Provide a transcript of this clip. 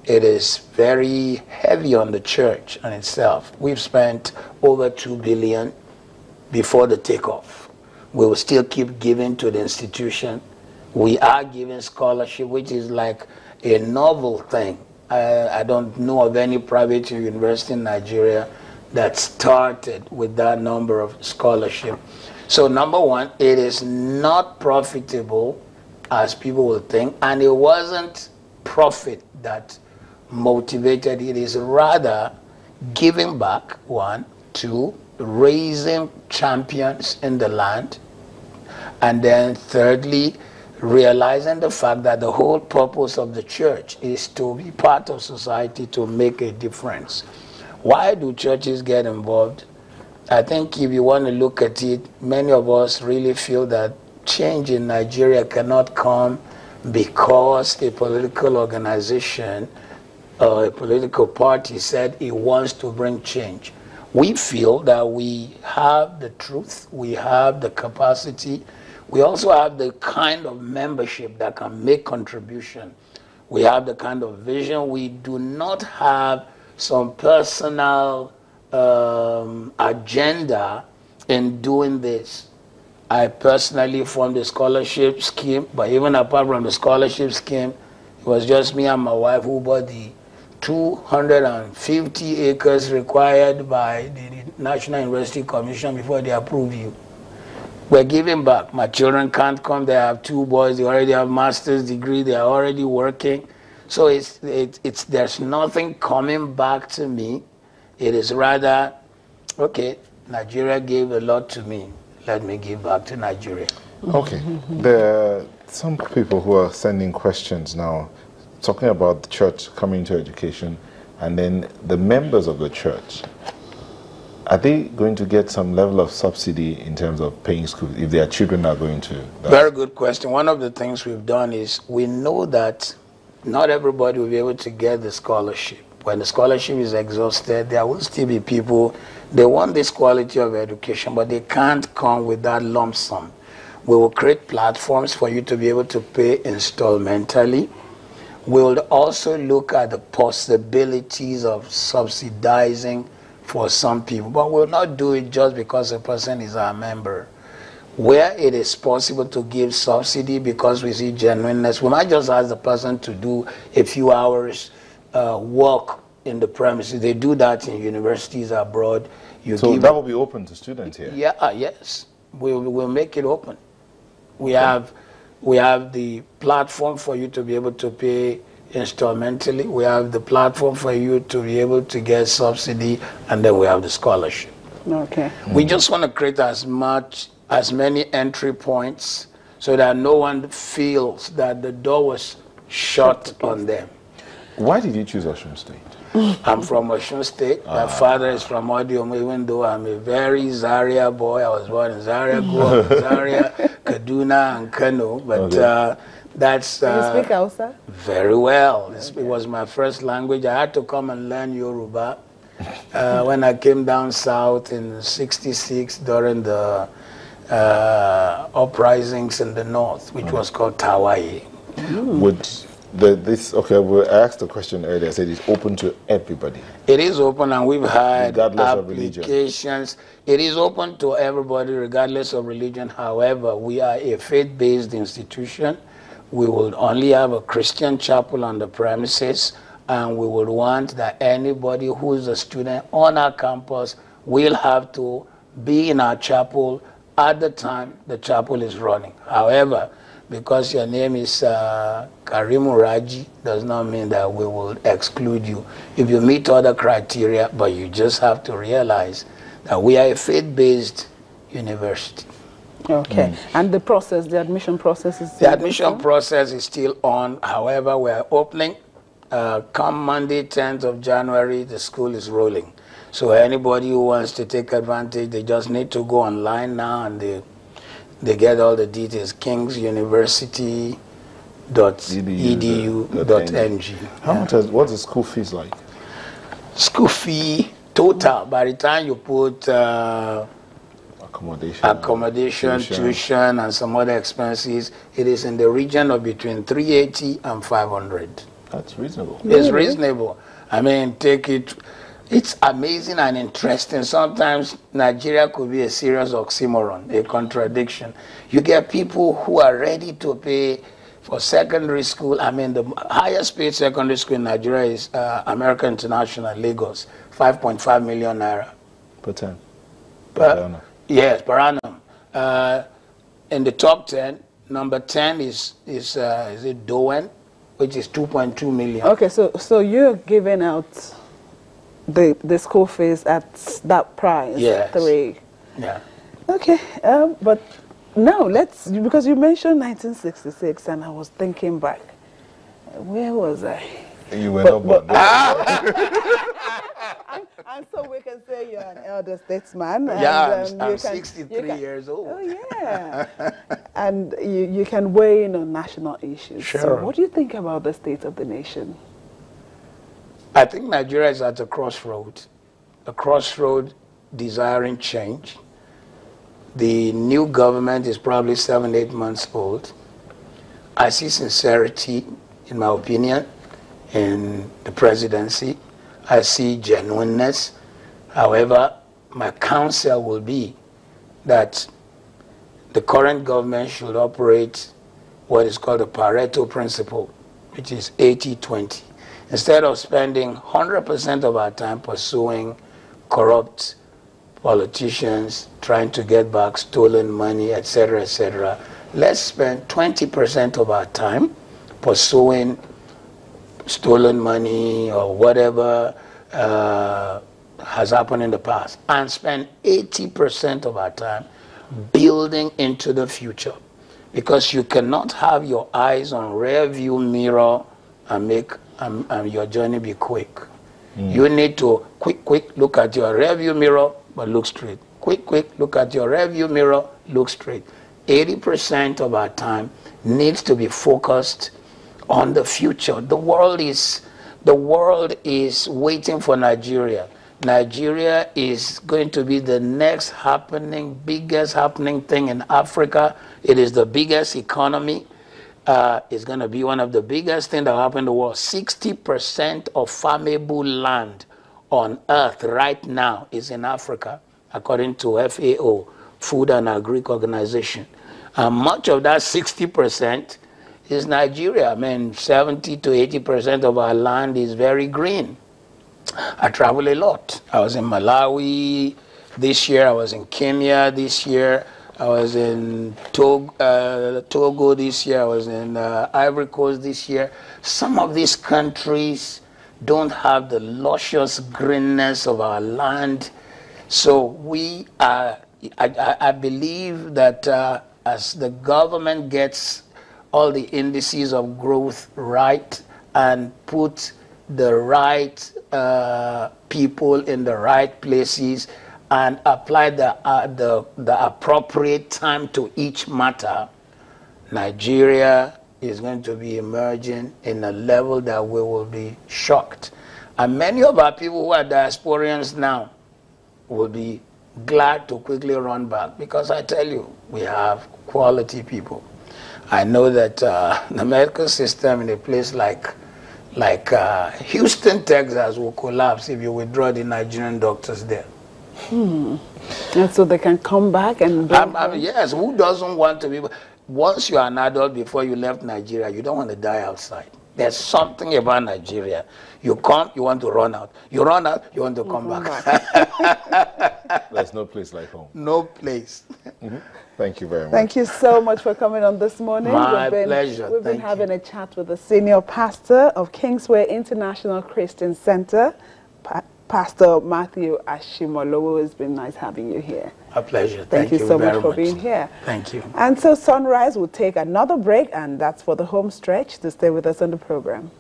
it is very heavy on the church and itself. We've spent over $2 billion before the takeoff. We will still keep giving to the institution. We are giving scholarship, which is like a novel thing. I don't know of any private university in Nigeria that started with that number of scholarship. So number one, it is not profitable as people will think, and it wasn't profit that motivated. It is rather giving back, one. Two, raising champions in the land. And then thirdly, realizing the fact that the whole purpose of the church is to be part of society, to make a difference. Why do churches get involved? I think if you want to look at it, many of us really feel that change in Nigeria cannot come because a political organization or a political party said it wants to bring change. We feel that we have the truth, we have the capacity, we also have the kind of membership that can make contribution. We have the kind of vision. We do not have some personal agenda in doing this. I personally formed a scholarship scheme, but even apart from the scholarship scheme, it was just me and my wife who bought the 250 acres required by the National University Commission before they approve you. We're giving back. My children can't come. They have 2 boys. They already have master's degree. They are already working. So there's nothing coming back to me. It is rather, okay, Nigeria gave a lot to me. Let me give back to Nigeria. Okay. There are some people who are sending questions now, talking about the church coming to education, and then the members of the church. Are they going to get some level of subsidy in terms of paying school if their children are going to? Very good question. One of the things we've done is we know that not everybody will be able to get the scholarship. When the scholarship is exhausted, there will still be people, they want this quality of education, but they can't come with that lump sum. We will create platforms for you to be able to pay installmentally. We will also look at the possibilities of subsidizing for some people, but we'll not do it just because a person is our member. Where it is possible to give subsidy because we see genuineness, we might just ask the person to do a few hours work in the premises. They do that in universities abroad. So that will be open to students here? Yeah, yes. We'll make it open. We have the platform for you to be able to pay installmentally. We have the platform for you to be able to get subsidy, and then we have the scholarship. Okay. We just want to create as many entry points so that no one feels that the door was shut on them. Why did you choose Osun State? I'm from Osun State. My father is from Odiom, even though I'm a very Zaria boy. I was born in Zaria, grew up in Zaria, Kaduna, and Kano. But that's... Can you speak Hausa? Very well. It was my first language. I had to come and learn Yoruba when I came down south in '66 during the uprisings in the north, which was called Tawaye. I asked the question earlier. I said it's open to everybody. It is open, and we've had regardless of religion. Applications. It is open to everybody regardless of religion. However, we are a faith-based institution. We will only have a Christian chapel on the premises, and we would want that anybody who is a student on our campus will have to be in our chapel at the time the chapel is running. However, because your name is Karimu Raji does not mean that we will exclude you. If you meet other criteria, but you just have to realize that we are a faith-based university. Okay. And the process, the admission process is still admission process is still on. However, we are opening. Come Monday, 10th of January, the school is rolling. So anybody who wants to take advantage, they just need to go online now, and they get all the details. kingsuniversity.edu.ng. What's the school fees like? School fee total, by the time you put accommodation, tuition, and some other expenses, it is in the region of between 380 and 500. That's reasonable. It's reasonable. I mean, take it. It's amazing and interesting. Sometimes Nigeria could be a serious oxymoron, a contradiction. You get people who are ready to pay for secondary school. I mean, the highest paid secondary school in Nigeria is American International, Lagos, 5.5 million naira. Per term. Per annum. Yes, per annum. In the top 10, number 10 is it Doen, which is 2.2 million. Okay, so you're giving out the school fees at that price? Yes. 3. Yeah. Okay, but now because you mentioned 1966, and I was thinking back. Where was I? You were not born. And so we can say you're an elder statesman. Yeah, and, I'm 63 years old. Oh, yeah. And you can weigh in on national issues. Sure. So what do you think about the state of the nation? I think Nigeria is at a crossroad desiring change. The new government is probably 7-8 months old. I see sincerity, in my opinion, in the presidency. I see genuineness. However, my counsel will be that the current government should operate what is called the Pareto principle, which is 80-20. Instead of spending 100% of our time pursuing corrupt politicians, trying to get back stolen money, etc., let's spend 20% of our time pursuing stolen money or whatever has happened in the past, and spend 80% of our time building into the future. Because you cannot have your eyes on rear view mirror and make your journey be quick. You need to quick look at your rear view mirror, but look straight. Quick look at your rear view mirror, look straight. 80% of our time needs to be focused on the future. The world is waiting for Nigeria. Nigeria is going to be the next biggest happening thing in Africa. It is the biggest economy. It's going to be one of the biggest things that happen in the world. 60% of farmable land on earth right now is in Africa, according to FAO, Food and Agric Organization. And much of that 60% is Nigeria. I mean, 70 to 80% of our land is very green. I travel a lot. I was in Malawi this year. I was in Kenya this year. I was in Togo this year. I was in Ivory Coast this year. Some of these countries don't have the luscious greenness of our land. So I believe that as the government gets all the indices of growth right and put the right people in the right places and apply the appropriate time to each matter, Nigeria is going to be emerging in a level that we will be shocked. And many of our people who are diasporians now will be glad to quickly run back, because I tell you, we have quality people. I know that the medical system in a place like Houston, Texas will collapse if you withdraw the Nigerian doctors there. And so they can come back and yes, who doesn't want to be? Once you are an adult, before you left Nigeria, you don't want to die outside. There's something about Nigeria. You come, you want to run out. You run out, you want to come back. There's no place like home. No place. Thank you very much. Thank you so much for coming on this morning. My pleasure. We've been having a chat with the senior pastor of Kingsway International Christian Center, Pastor Matthew Ashimolowo. It's been nice having you here. A pleasure. Thank you so much for being here. Thank you. And so Sunrise will take another break, and that's for the home stretch. To stay with us on the program.